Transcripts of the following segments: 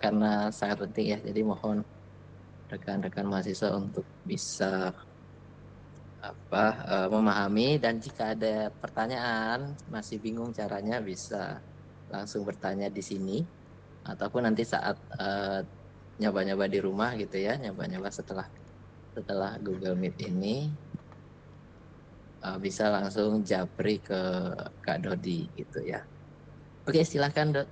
karena sangat penting ya. Jadi mohon rekan-rekan mahasiswa untuk bisa memahami, dan jika ada pertanyaan masih bingung caranya, bisa langsung bertanya di sini ataupun nanti saat nyoba-nyoba di rumah gitu ya, nyoba-nyoba setelah Google Meet ini bisa langsung japri ke Kak Dodi gitu ya. Oke, silakan Dok.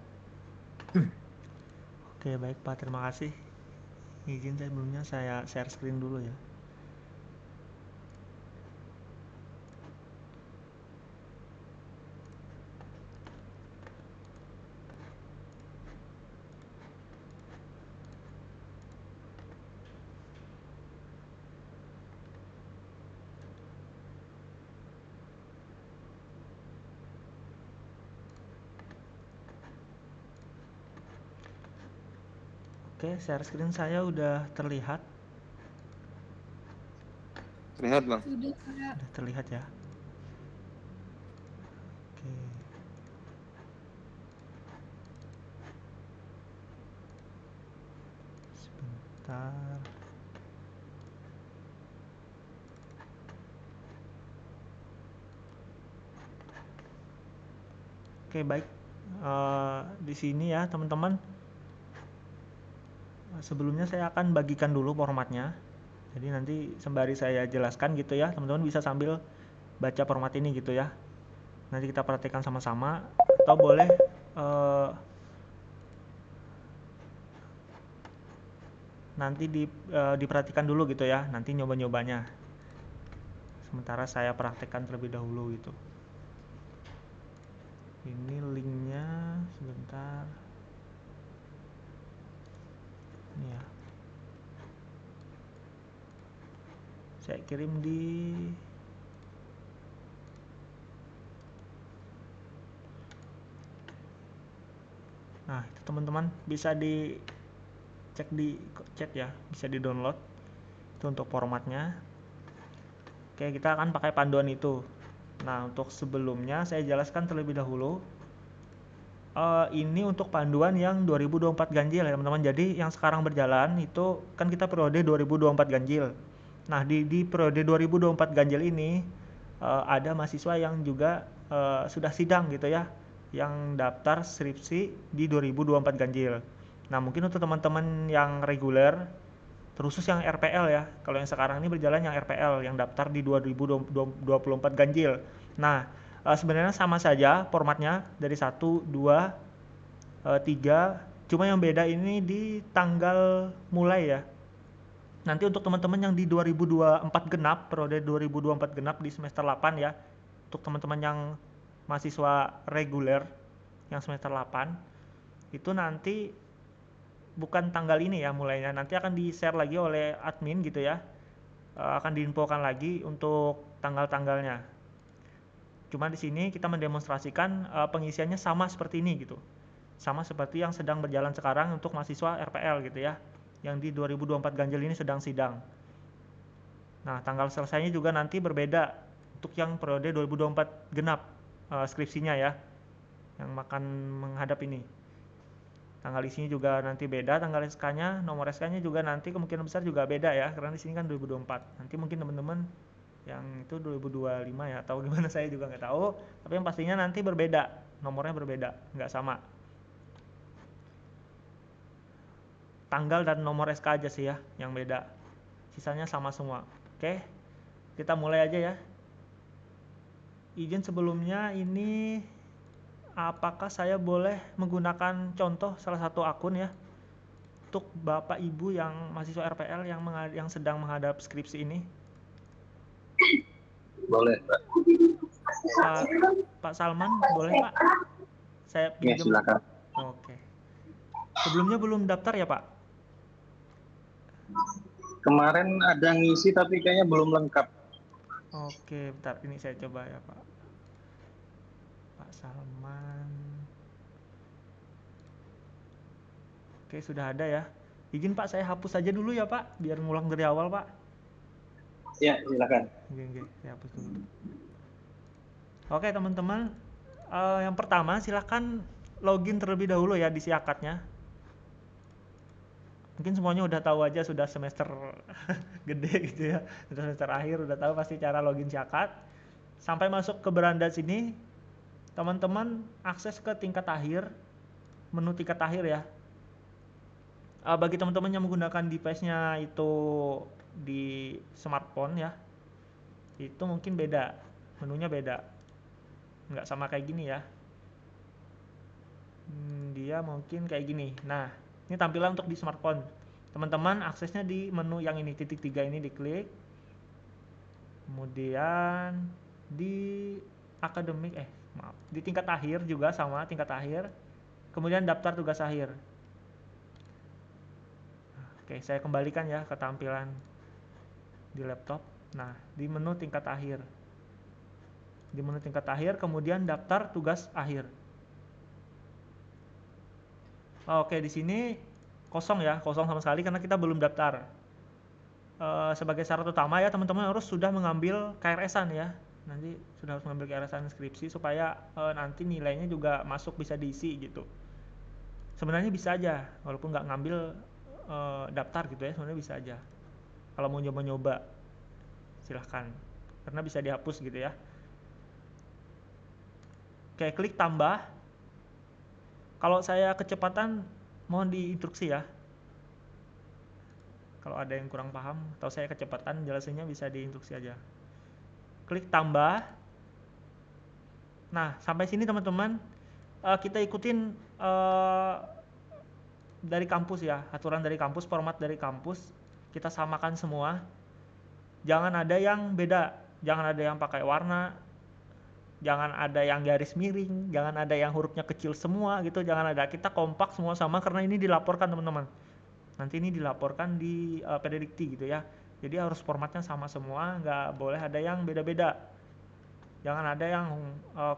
Oke, baik Pak, terima kasih. Izin saya sebelumnya saya share screen dulu ya. Oke, share screen saya udah terlihat. Terlihat Bang. Udah terlihat ya. Oke. Sebentar. Oke, baik. Di sini ya, teman-teman. Sebelumnya saya akan bagikan dulu formatnya. Jadi nanti sembari saya jelaskan gitu ya, teman-teman bisa sambil baca format ini gitu ya. Nanti kita perhatikan sama-sama, atau boleh nanti diperhatikan dulu gitu ya, nanti nyoba-nyobanya. Sementara saya praktekkan terlebih dahulu gitu. Ini linknya, sebentar. Ini ya. Saya kirim di Nah, itu teman-teman bisa dicek di chat ya, bisa di-download. Itu untuk formatnya. Oke, kita akan pakai panduan itu. Nah, untuk sebelumnya saya jelaskan terlebih dahulu. Ini untuk panduan yang 2024 ganjil ya teman-teman. Jadi yang sekarang berjalan itu kan kita periode 2024 ganjil. Nah, di periode 2024 ganjil ini ada mahasiswa yang juga sudah sidang gitu ya, yang daftar skripsi di 2024 ganjil. Nah, mungkin untuk teman-teman yang reguler, terusus yang RPL ya. Kalau yang sekarang ini berjalan yang RPL, yang daftar di 2024 ganjil. Nah, sebenarnya sama saja formatnya dari 1, 2, 3. Cuma yang beda ini di tanggal mulai ya. Nanti untuk teman-teman yang di 2024 genap, periode 2024 genap di semester 8 ya. Untuk teman-teman yang mahasiswa reguler yang semester 8, itu nanti bukan tanggal ini ya mulainya, nanti akan di-share lagi oleh admin gitu ya. Akan diinfokan lagi untuk tanggal-tanggalnya. Cuma di sini kita mendemonstrasikan pengisiannya sama seperti ini gitu. Sama seperti yang sedang berjalan sekarang untuk mahasiswa RPL gitu ya. Yang di 2024 ganjil ini sedang sidang. Nah, tanggal selesainya juga nanti berbeda untuk yang periode 2024 genap skripsinya ya. Yang akan menghadap ini. Tanggal isinya juga nanti beda, tanggal SK-nya, nomor SK-nya juga nanti kemungkinan besar juga beda ya, karena di sini kan 2024. Nanti mungkin teman-teman yang itu 2025 ya, atau gimana saya juga nggak tahu, tapi yang pastinya nanti berbeda, nomornya berbeda, nggak sama. Tanggal dan nomor SK aja sih ya yang beda, sisanya sama semua. Oke, kita mulai aja ya. Izin sebelumnya ini, apakah saya boleh menggunakan contoh salah satu akun ya, untuk Bapak Ibu yang mahasiswa RPL yang sedang menghadap skripsi ini? Boleh, Pak. Pak Salman, boleh Pak? Saya Ya, pinjam. silakan. Oke. Sebelumnya belum daftar ya Pak? Kemarin ada ngisi tapi kayaknya belum lengkap. Oke, bentar. Ini saya coba ya Pak. Pak Salman. Oke, sudah ada ya. Izin Pak, saya hapus saja dulu ya Pak, biar ngulang dari awal Pak. Ya, silakan. Oke, saya hapus dulu. Oke teman-teman, yang pertama silahkan login terlebih dahulu ya di si akadnya. Mungkin semuanya udah tahu aja, sudah semester gede gitu ya, sudah semester akhir, udah tahu pasti cara login Syakat. Sampai masuk ke beranda sini, teman-teman akses ke tingkat akhir, menu tingkat akhir ya. Bagi teman-teman yang menggunakan device-nya itu di smartphone ya, itu mungkin beda, menunya beda, nggak sama kayak gini ya. Dia mungkin kayak gini. Nah, ini tampilan untuk di smartphone. Teman-teman aksesnya di menu yang ini, titik 3 ini diklik. Kemudian di akademik, di tingkat akhir juga sama, tingkat akhir. Kemudian daftar tugas akhir. Oke, saya kembalikan ya ke tampilan di laptop. Nah, di menu tingkat akhir. Di menu tingkat akhir, kemudian daftar tugas akhir. Oke, di sini kosong ya, kosong sama sekali karena kita belum daftar. Sebagai syarat utama ya, teman-teman harus sudah mengambil KRS-an ya. Nanti sudah harus mengambil KRS-an skripsi supaya nanti nilainya juga masuk, bisa diisi gitu. Sebenarnya bisa aja, walaupun nggak ngambil daftar gitu ya, sebenarnya bisa aja. Kalau mau nyoba-nyoba, silahkan. Karena bisa dihapus gitu ya. Oke, klik tambah. Kalau saya kecepatan, mohon diinstruksi ya. Kalau ada yang kurang paham atau saya kecepatan jelasinnya, bisa diinstruksi aja. Klik tambah. Nah, sampai sini teman-teman, kita ikutin dari kampus ya, aturan dari kampus, format dari kampus, kita samakan semua. Jangan ada yang beda, jangan ada yang pakai warna, jangan ada yang garis miring, jangan ada yang hurufnya kecil semua gitu, jangan ada. Kita kompak semua sama karena ini dilaporkan teman-teman. Nanti ini dilaporkan di Pededikti gitu ya. Jadi harus formatnya sama semua, nggak boleh ada yang beda-beda. Jangan ada yang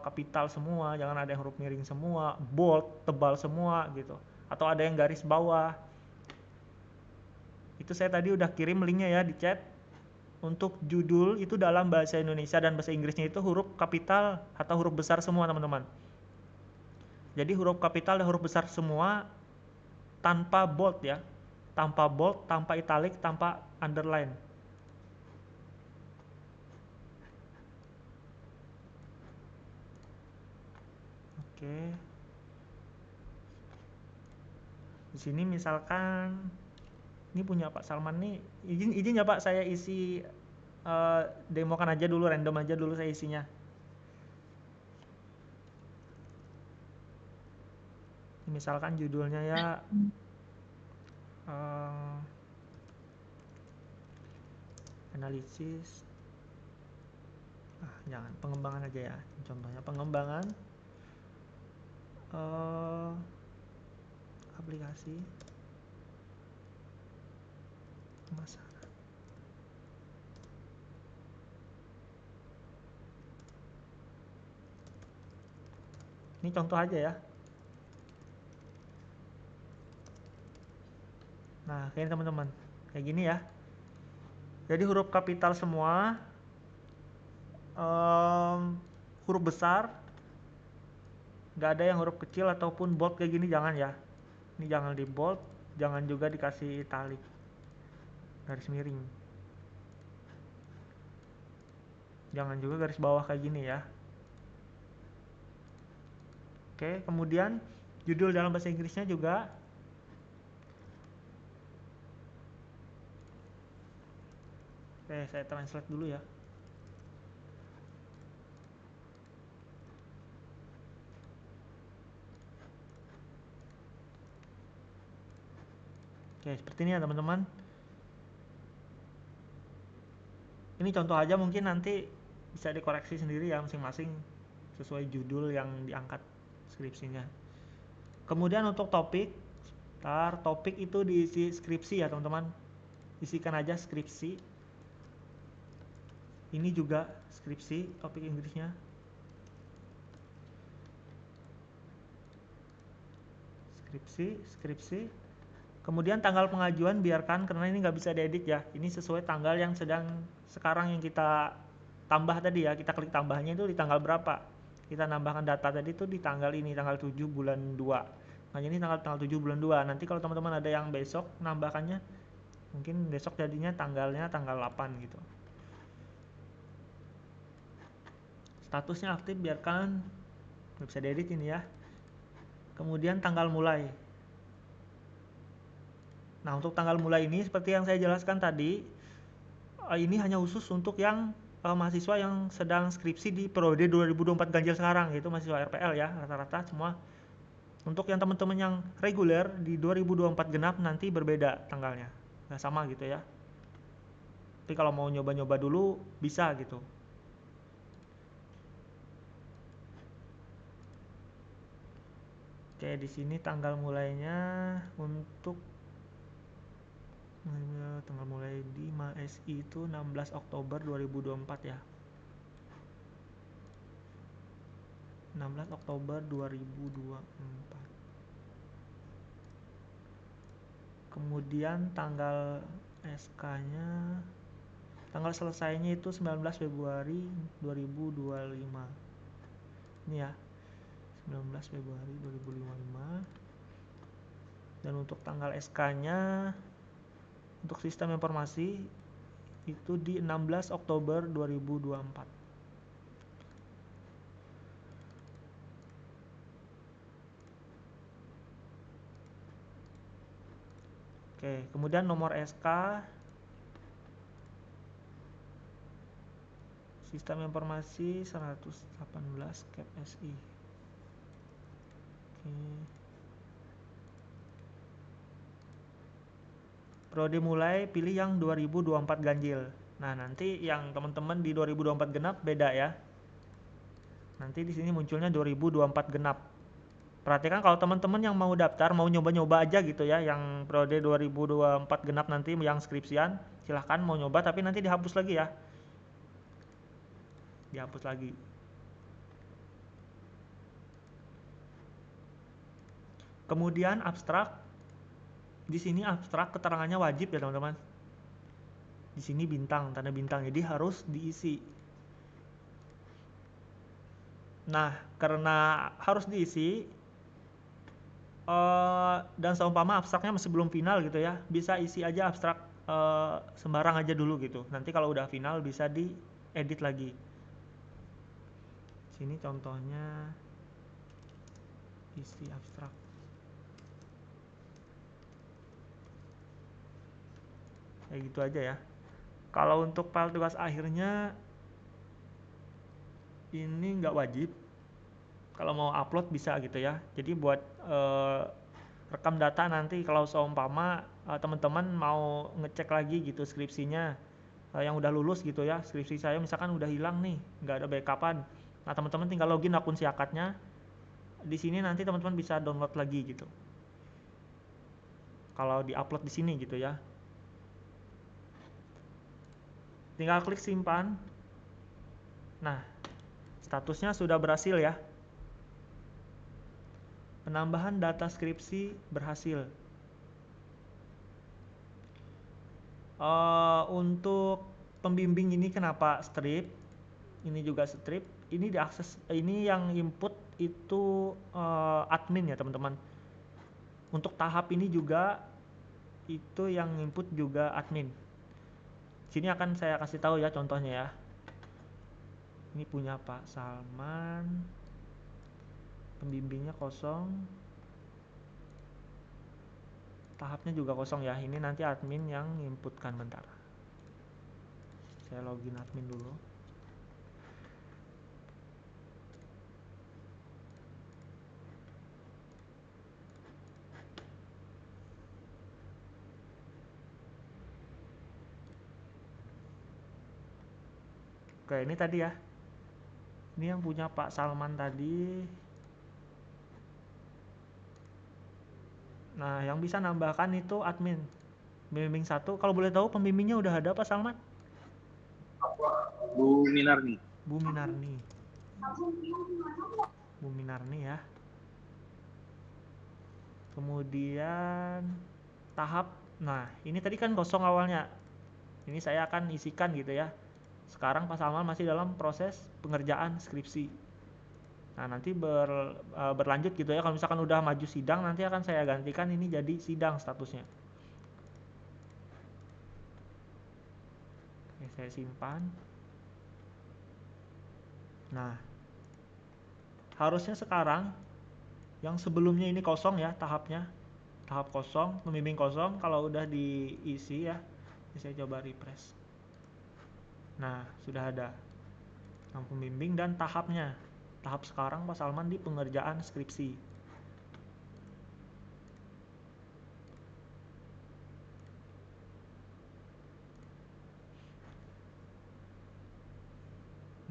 kapital semua, jangan ada yang huruf miring semua, bold, tebal semua gitu. Atau ada yang garis bawah. Itu saya tadi udah kirim linknya ya di chat. Untuk judul itu dalam bahasa Indonesia dan bahasa Inggrisnya itu huruf kapital atau huruf besar semua teman-teman. Jadi huruf kapital dan huruf besar semua tanpa bold ya. Tanpa bold, tanpa italic, tanpa underline. Oke. Di sini misalkan ini punya Pak Salman nih, izin ya Pak, saya isi demokan aja dulu, random aja dulu saya isinya. Misalkan judulnya ya analisis, jangan, pengembangan aja ya, contohnya pengembangan aplikasi pemasaran. Ini contoh aja ya. Nah, kayak teman-teman, kayak gini ya. Jadi huruf kapital semua, huruf besar, nggak ada yang huruf kecil ataupun bold kayak gini, jangan ya. Ini jangan di bold, jangan juga dikasih italic, garis miring. Jangan juga garis bawah kayak gini ya. Oke, kemudian judul dalam bahasa Inggrisnya juga saya translate dulu ya. Oke, seperti ini ya teman-teman. Ini contoh aja, mungkin nanti bisa dikoreksi sendiri ya masing-masing sesuai judul yang diangkat skripsinya. Kemudian untuk topik, topik itu diisi skripsi ya teman-teman. Isikan aja skripsi. Ini juga skripsi, topik Inggrisnya. Skripsi. Kemudian tanggal pengajuan biarkan, karena ini nggak bisa diedit ya. Ini sesuai tanggal yang sekarang yang kita tambah tadi ya. Kita klik tambahnya itu di tanggal berapa. Kita nambahkan data tadi itu di tanggal ini, tanggal 7 bulan 2. Nah ini tanggal 7 bulan 2. Nanti kalau teman-teman ada yang besok nambahkannya, mungkin besok jadinya tanggalnya tanggal 8 gitu. Statusnya aktif, biarkan, nggak bisa diedit ini ya. Kemudian tanggal mulai. Nah untuk tanggal mulai ini seperti yang saya jelaskan tadi, ini hanya khusus untuk yang mahasiswa yang sedang skripsi di periode 2024 ganjil sekarang, yaitu mahasiswa RPL ya, rata-rata semua. Untuk yang teman-teman yang reguler di 2024 genap nanti berbeda tanggalnya, nggak sama gitu ya. Tapi kalau mau nyoba-nyoba dulu bisa gitu. Oke, di sini tanggal mulainya untuk tanggal mulai di MASI itu 16 Oktober 2024 ya. 16 Oktober 2024. Kemudian tanggal SK-nya, tanggal selesainya itu 19 Februari 2025. Ini ya, 19 Februari 2025. Dan untuk tanggal SK-nya untuk sistem informasi itu di 16 Oktober 2024. Oke, kemudian nomor SK sistem informasi 118 Cap SI. Oke. Periode mulai pilih yang 2024 ganjil. Nah, nanti yang teman-teman di 2024 genap beda ya. Nanti di sini munculnya 2024 genap. Perhatikan kalau teman-teman yang mau daftar, mau nyoba-nyoba aja gitu ya, yang periode 2024 genap nanti yang skripsian, silahkan mau nyoba tapi nanti dihapus lagi ya. Dihapus lagi. Kemudian abstrak. Di sini abstrak keterangannya wajib ya teman-teman. Di sini bintang, tanda bintang, jadi harus diisi. Nah, karena harus diisi dan seumpama abstraknya masih belum final gitu ya, bisa isi aja abstrak sembarang aja dulu gitu. Nanti kalau udah final bisa diedit lagi. Sini contohnya isi abstrak. Kayak gitu aja ya. Kalau untuk file tugas akhirnya ini nggak wajib. Kalau mau upload bisa gitu ya. Jadi buat rekam data nanti kalau seumpama teman-teman mau ngecek lagi gitu skripsinya yang udah lulus gitu ya, skripsi saya misalkan udah hilang nih, nggak ada backupan. Nah teman-teman tinggal login akun Siakatnya. Di sini nanti teman-teman bisa download lagi gitu. Kalau diupload di sini gitu ya. Tinggal klik simpan. Nah, statusnya sudah berhasil ya. Penambahan data skripsi berhasil. Untuk pembimbing ini kenapa strip? Ini juga strip. Ini diakses. Ini yang input itu admin ya teman-teman. Untuk tahap ini juga itu yang input juga admin. Sini akan saya kasih tahu ya contohnya ya. Ini punya Pak Salman. Pembimbingnya kosong. Tahapnya juga kosong ya. Ini nanti admin yang inputkan, bentar. Saya login admin dulu. Oke, ini tadi ya. Ini yang punya Pak Salman tadi. Nah, yang bisa nambahkan itu admin. Pembimbing 1. Kalau boleh tahu pembimbingnya udah ada Pak Salman? Bu Minarni. Bu Minarni. Bu Minarni ya. Kemudian tahap. Nah, ini tadi kan kosong awalnya. Ini saya akan isikan gitu ya. Sekarang Pak Salman masih dalam proses pengerjaan skripsi. Nah, nanti berlanjut gitu ya. Kalau misalkan udah maju sidang, nanti akan saya gantikan ini jadi sidang statusnya. Oke, saya simpan. Nah, harusnya sekarang yang sebelumnya ini kosong ya tahapnya. Tahap kosong, pembimbing kosong. Kalau udah diisi ya, saya coba refresh. Nah, sudah ada yang pembimbing dan tahapnya. Tahap sekarang Pak Salman di pengerjaan skripsi.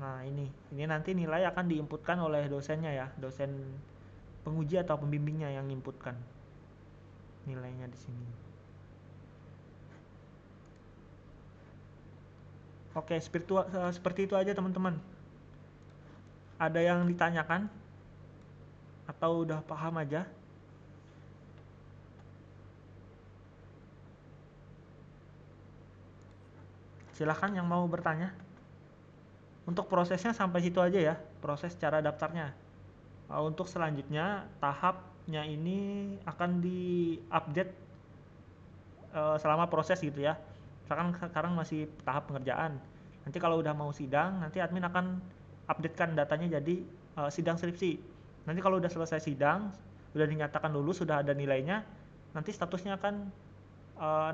Nah, ini nanti nilai akan diinputkan oleh dosennya ya, dosen penguji atau pembimbingnya yang inputkan nilainya di sini. Oke, seperti itu aja teman-teman. Ada yang ditanyakan? Atau udah paham aja? Silahkan yang mau bertanya. Untuk prosesnya sampai situ aja ya, proses cara daftarnya. Untuk selanjutnya, tahapnya ini akan di-update selama proses gitu ya. Sekarang masih tahap pengerjaan. Nanti kalau udah mau sidang, nanti admin akan updatekan datanya jadi sidang skripsi. Nanti kalau udah selesai sidang, udah dinyatakan lulus, sudah ada nilainya, nanti statusnya akan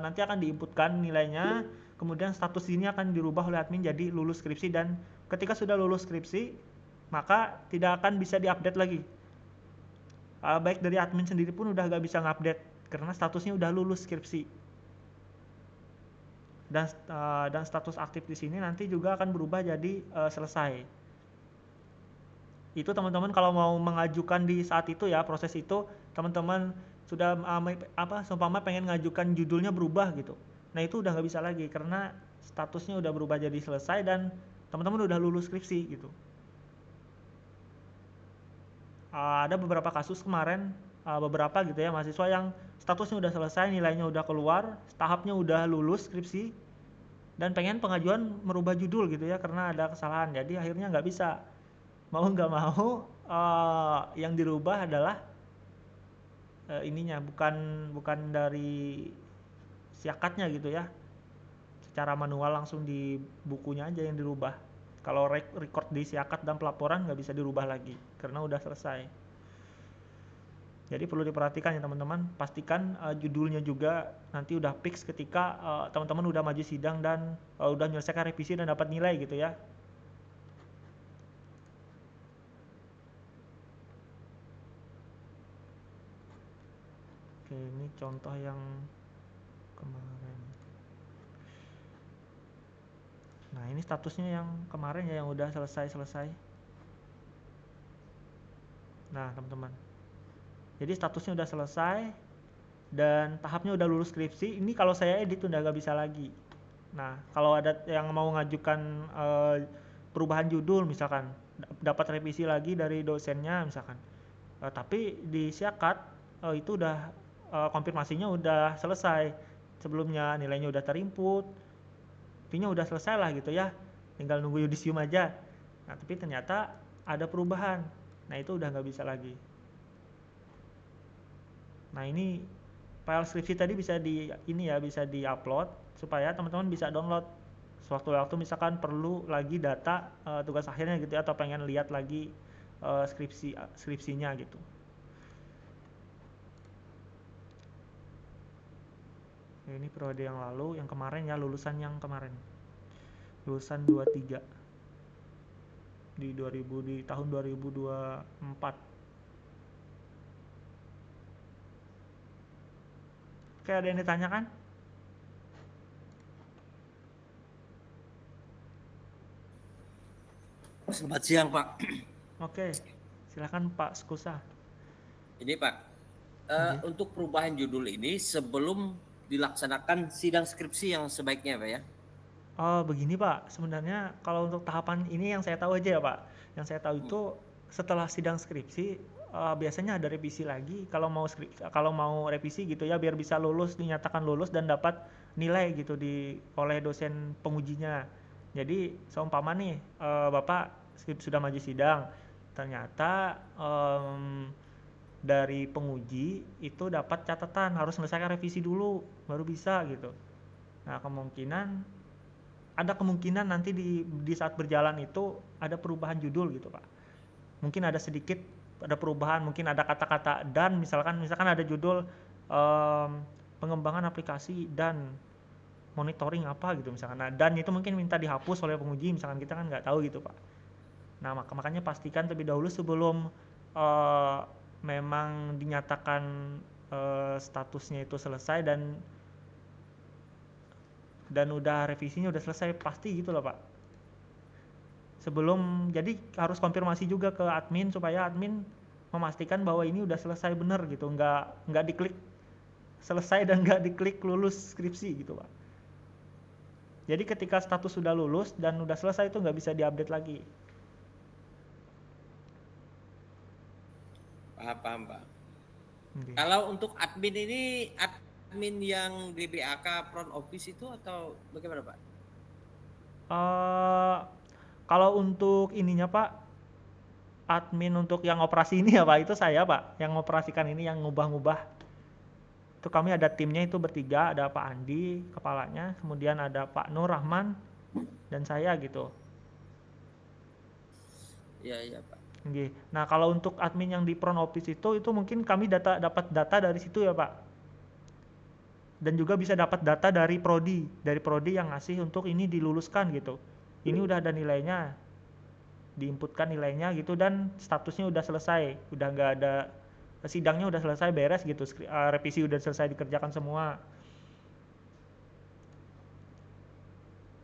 nanti akan diinputkan nilainya, kemudian status ini akan dirubah oleh admin jadi lulus skripsi, dan ketika sudah lulus skripsi, maka tidak akan bisa diupdate lagi. Baik dari admin sendiri pun udah gak bisa ngupdate karena statusnya udah lulus skripsi. Dan status aktif di sini nanti juga akan berubah jadi selesai. Itu teman-teman kalau mau mengajukan di saat itu ya, proses itu teman-teman sudah seumpama pengen ngajukan judulnya berubah gitu. Nah, itu udah nggak bisa lagi karena statusnya udah berubah jadi selesai dan teman-teman udah lulus skripsi gitu. Ada beberapa kasus kemarin, beberapa gitu ya, mahasiswa yang statusnya udah selesai, nilainya udah keluar, tahapnya udah lulus skripsi, dan pengen pengajuan merubah judul gitu ya karena ada kesalahan. Jadi akhirnya nggak bisa. Mau nggak mau yang dirubah adalah ininya, bukan dari siakatnya gitu ya, secara manual langsung di bukunya aja yang dirubah. Kalau record di siakat dan pelaporan nggak bisa dirubah lagi karena udah selesai. Jadi perlu diperhatikan ya teman-teman, pastikan judulnya juga nanti udah fix ketika teman-teman udah maju sidang dan udah menyelesaikan revisi dan dapat nilai gitu ya. Oke, ini contoh yang kemarin. Nah, ini statusnya yang kemarin ya, yang udah selesai. Nah, teman-teman. Jadi statusnya udah selesai dan tahapnya udah lulus skripsi. Ini kalau saya edit udah gak bisa lagi. Nah, kalau ada yang mau ngajukan perubahan judul misalkan, dapat revisi lagi dari dosennya misalkan. Tapi di siakat itu udah konfirmasinya udah selesai. Sebelumnya nilainya udah terinput, intinya udah selesai lah gitu ya, tinggal nunggu yudisium aja. Nah, tapi ternyata ada perubahan, nah itu udah nggak bisa lagi. Nah, ini file skripsi tadi bisa bisa di-upload supaya teman-teman bisa download sewaktu-waktu misalkan perlu lagi data tugas akhirnya gitu ya, atau pengen lihat lagi skripsinya gitu. Ini periode yang lalu, yang kemarin ya, lulusan yang kemarin, lulusan 23 di tahun 2024. Oke, ada yang ditanyakan? Selamat siang, Pak. Oke, silakan Pak Skusa. Ini Pak, untuk perubahan judul ini sebelum dilaksanakan sidang skripsi yang sebaiknya Pak ya? Oh, begini Pak, sebenarnya kalau untuk tahapan ini yang saya tahu aja ya Pak, yang saya tahu itu setelah sidang skripsi biasanya ada revisi lagi kalau mau revisi gitu ya, biar bisa lulus, dinyatakan lulus dan dapat nilai gitu oleh dosen pengujinya. Jadi seumpama nih Bapak sudah maju sidang, ternyata dari penguji itu dapat catatan harus selesaikan revisi dulu baru bisa gitu. Nah, ada kemungkinan nanti di saat berjalan itu ada perubahan judul gitu Pak. Mungkin ada perubahan, mungkin ada kata-kata dan misalkan ada judul pengembangan aplikasi dan monitoring apa gitu misalkan. Nah, dan itu mungkin minta dihapus oleh penguji misalkan, kita kan nggak tahu gitu Pak. Nah, makanya pastikan terlebih dahulu sebelum memang dinyatakan statusnya itu selesai dan udah revisinya udah selesai, pasti gitu loh Pak. Jadi harus konfirmasi juga ke admin supaya admin memastikan bahwa ini udah selesai bener gitu, nggak diklik selesai dan nggak diklik lulus skripsi gitu Pak. Jadi ketika status sudah lulus dan udah selesai itu nggak bisa diupdate lagi. Paham, Pak. Okay. Kalau untuk admin ini, admin yang di BAK front office itu atau bagaimana Pak? Kalau untuk ininya Pak, admin untuk yang operasi ini ya Pak, itu saya Pak, yang operasikan ini, yang ngubah-ngubah. Itu kami ada timnya itu bertiga, ada Pak Andi kepalanya, kemudian ada Pak Nur Rahman dan saya gitu. Iya Pak. Okay. Nah, kalau untuk admin yang di front office itu mungkin kami dapat data dari situ ya Pak. Dan juga bisa dapat data dari prodi yang ngasih untuk ini diluluskan gitu. Ini udah ada nilainya, diinputkan nilainya gitu, dan statusnya udah selesai, udah nggak ada sidangnya, udah selesai beres gitu, revisi udah selesai dikerjakan semua.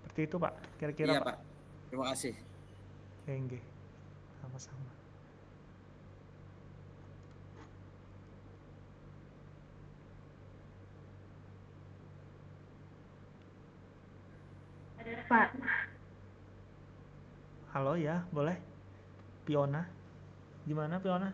Seperti itu Pak, kira-kira Iya Pak. Pak, terima kasih. Enggak, sama-sama. Pak. Halo ya, boleh. Piona, gimana Piona?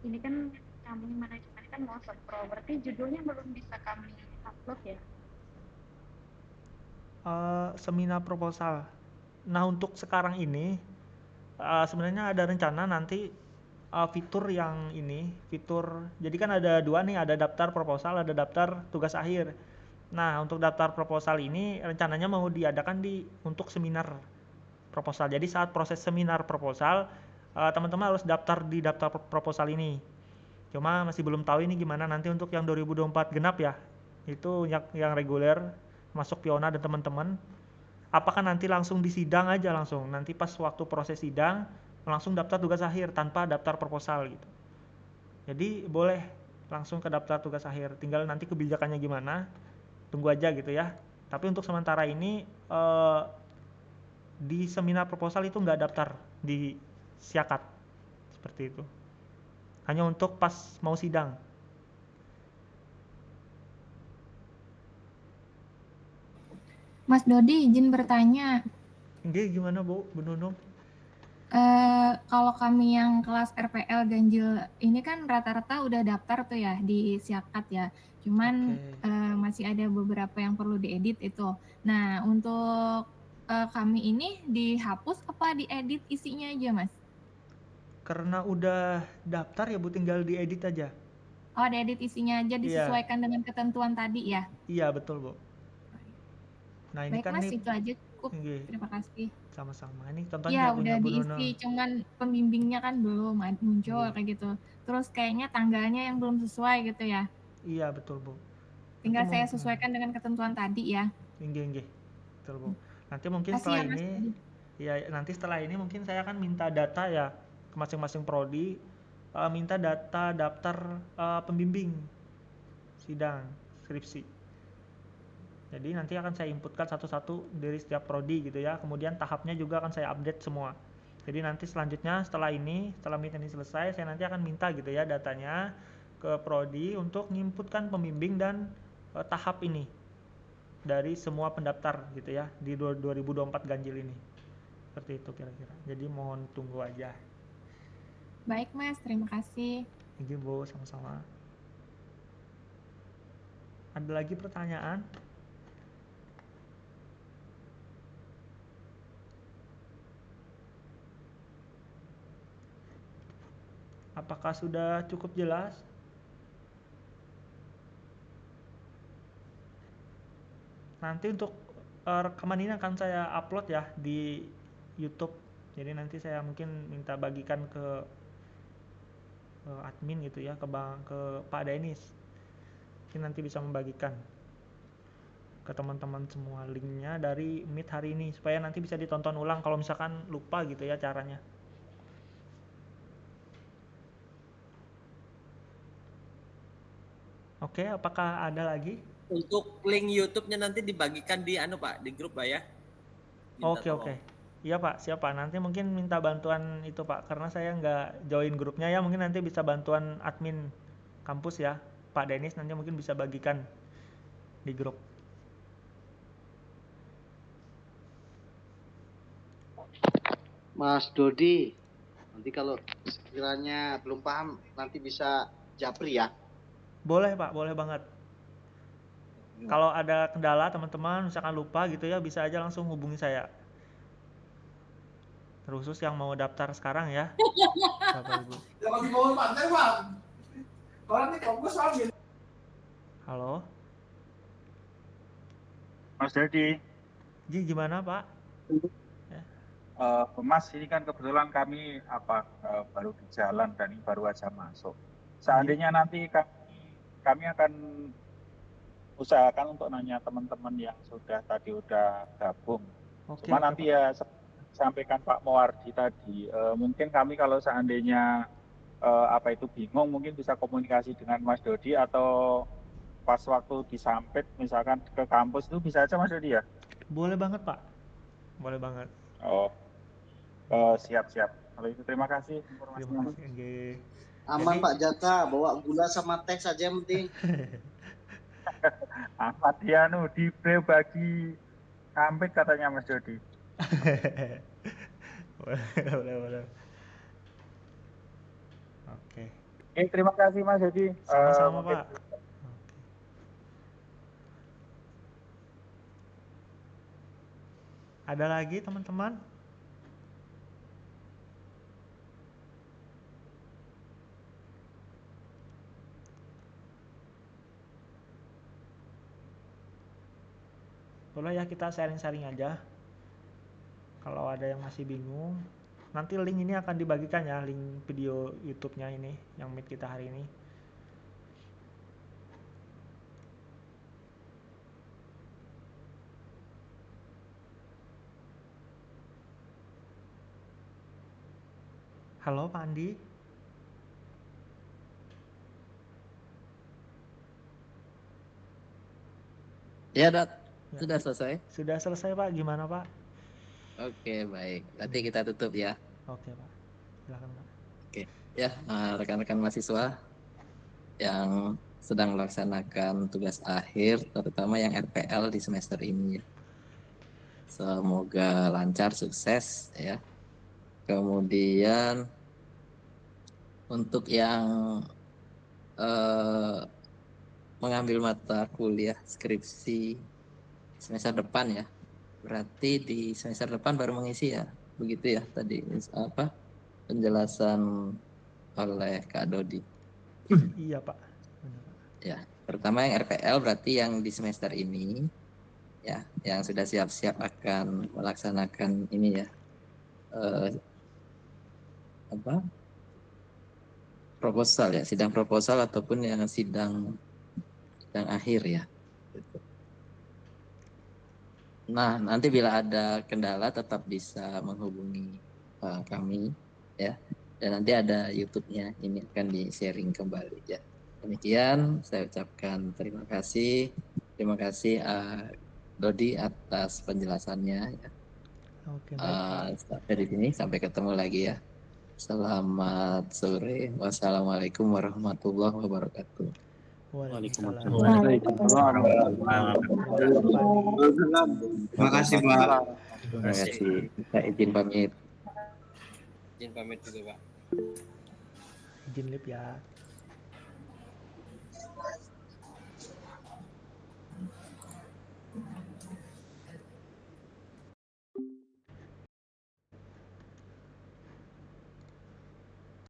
Ini kan kami manajemen kan mau pro, berarti judulnya belum bisa kami upload ya? Seminar proposal. Nah, untuk sekarang ini sebenarnya ada rencana nanti fitur jadi kan ada dua nih, ada daftar proposal, ada daftar tugas akhir. Nah, untuk daftar proposal ini rencananya mau diadakan untuk seminar proposal. Jadi saat proses seminar proposal, teman-teman harus daftar di daftar proposal ini. Cuma masih belum tahu ini gimana nanti untuk yang 2024 genap ya. Itu yang reguler, masuk Piona dan teman-teman. Apakah nanti langsung di sidang aja langsung? Nanti pas waktu proses sidang langsung daftar tugas akhir tanpa daftar proposal gitu. Jadi boleh langsung ke daftar tugas akhir. Tinggal nanti kebijakannya gimana, tunggu aja gitu ya. Tapi untuk sementara ini di seminar proposal itu nggak daftar di Siakat seperti itu. Hanya untuk pas mau sidang. Mas Dodi, izin bertanya. Gimana Bu Nunung? Kalau kami yang kelas RPL ganjil ini kan rata-rata udah daftar tuh ya di Siakat ya. Cuman masih ada beberapa yang perlu diedit itu. Nah, untuk kami ini dihapus apa diedit isinya aja, Mas? Karena udah daftar ya Bu, tinggal diedit aja. Oh, diedit isinya aja, disesuaikan dengan ketentuan tadi ya? Iya, betul Bu. Nah, ini baik kan Mas, nih, itu aja cukup. Terima kasih. Sama-sama. Ini contohnya Ya punya udah Bu diisi, Nunung. cuman pembimbingnya kan belum muncul kayak gitu. Terus kayaknya tanggalnya yang belum sesuai gitu ya. Iya, betul Bu. Tinggal saya sesuaikan dengan ketentuan tadi ya. Betul Bu. Nanti mungkin setelah ini, setelah ini mungkin saya akan minta data ya ke masing-masing prodi, minta data daftar pembimbing sidang skripsi. Jadi nanti akan saya inputkan satu-satu dari setiap prodi gitu ya. Kemudian tahapnya juga akan saya update semua. Jadi nanti selanjutnya setelah meet ini selesai, saya nanti akan minta gitu ya datanya ke prodi untuk menginputkan pembimbing dan tahap ini dari semua pendaftar gitu ya di 2024 ganjil ini. Seperti itu kira-kira. Jadi mohon tunggu aja. Baik Mas, terima kasih. Thank you Bu, sama-sama. Ada lagi pertanyaan? Apakah sudah cukup jelas? Nanti untuk rekaman ini akan saya upload ya di YouTube. Jadi nanti saya mungkin minta bagikan ke admin gitu ya, ke Pak Denis. Mungkin nanti bisa membagikan ke teman-teman semua linknya dari Meet hari ini supaya nanti bisa ditonton ulang kalau misalkan lupa gitu ya caranya. Oke, apakah ada lagi? Untuk link YouTube-nya nanti dibagikan di Pak, di grup Pak ya. Minta Oke. tolong. Iya Pak, siapa? Nanti mungkin minta bantuan itu Pak, karena saya nggak join grupnya ya, mungkin nanti bisa bantuan admin kampus ya. Pak Denis nanti mungkin bisa bagikan di grup. Mas Dodi, nanti kalau sekiranya belum paham nanti bisa japri ya. Boleh Pak, boleh banget. Kalau ada kendala teman-teman misalkan lupa gitu ya, bisa aja langsung hubungi saya. Terkhusus yang mau daftar sekarang ya. Bapak Ibu. Halo. Mas Dodi. Ji, gimana Pak? Mas, ini kan kebetulan kami baru di jalan dan ini baru aja masuk. Seandainya nanti kami akan usahakan untuk nanya teman-teman yang tadi udah gabung. Cuma nanti ya sampaikan Pak Mowardi tadi, mungkin kami kalau seandainya bingung mungkin bisa komunikasi dengan Mas Dodi atau pas waktu disampit misalkan ke kampus itu bisa aja Mas Dodi ya? Boleh banget Pak, boleh banget. Siap. Kalau itu terima kasih informasinya. Aman Pak Jaka, bawa gula sama teh saja yang penting. Ahmad Dianu di bagi kampit katanya Mas Dodi. boleh. Oke. Terima kasih Mas Dodi. Sama-sama Pak. Ada lagi teman-teman? Boleh ya kita sharing-sharing aja. Kalau ada yang masih bingung, nanti link ini akan dibagikan ya, link video YouTube-nya ini yang meet kita hari ini. Halo Pak Andi. Ya, Dot. Sudah selesai? Sudah selesai Pak, gimana Pak? Oke, baik. Nanti kita tutup ya. Oke Pak, silakan Pak. Oke, ya rekan-rekan mahasiswa yang sedang melaksanakan tugas akhir, terutama yang RPL di semester ini ya. Semoga lancar, sukses ya. Kemudian untuk yang mengambil mata kuliah skripsi semester depan ya, berarti di semester depan baru mengisi ya, begitu ya tadi penjelasan oleh Kak Dodi. Iya Pak. Ya, pertama yang RPL berarti yang di semester ini ya, yang sudah siap-siap akan melaksanakan ini ya, proposal ya, sidang proposal ataupun yang sidang akhir ya. Nah, nanti bila ada kendala tetap bisa menghubungi kami ya. Dan nanti ada YouTube-nya, ini akan di-sharing kembali ya. Demikian saya ucapkan terima kasih. Terima kasih Dodi atas penjelasannya ya. Oke, baik. Sampai di sini, sampai ketemu lagi ya. Selamat sore. Wassalamualaikum warahmatullahi wabarakatuh. Waalaikumsalam. Terima kasih Pak. Terima kasih. Saya izin pamit. Izin pamit juga Pak. Izin lip ya.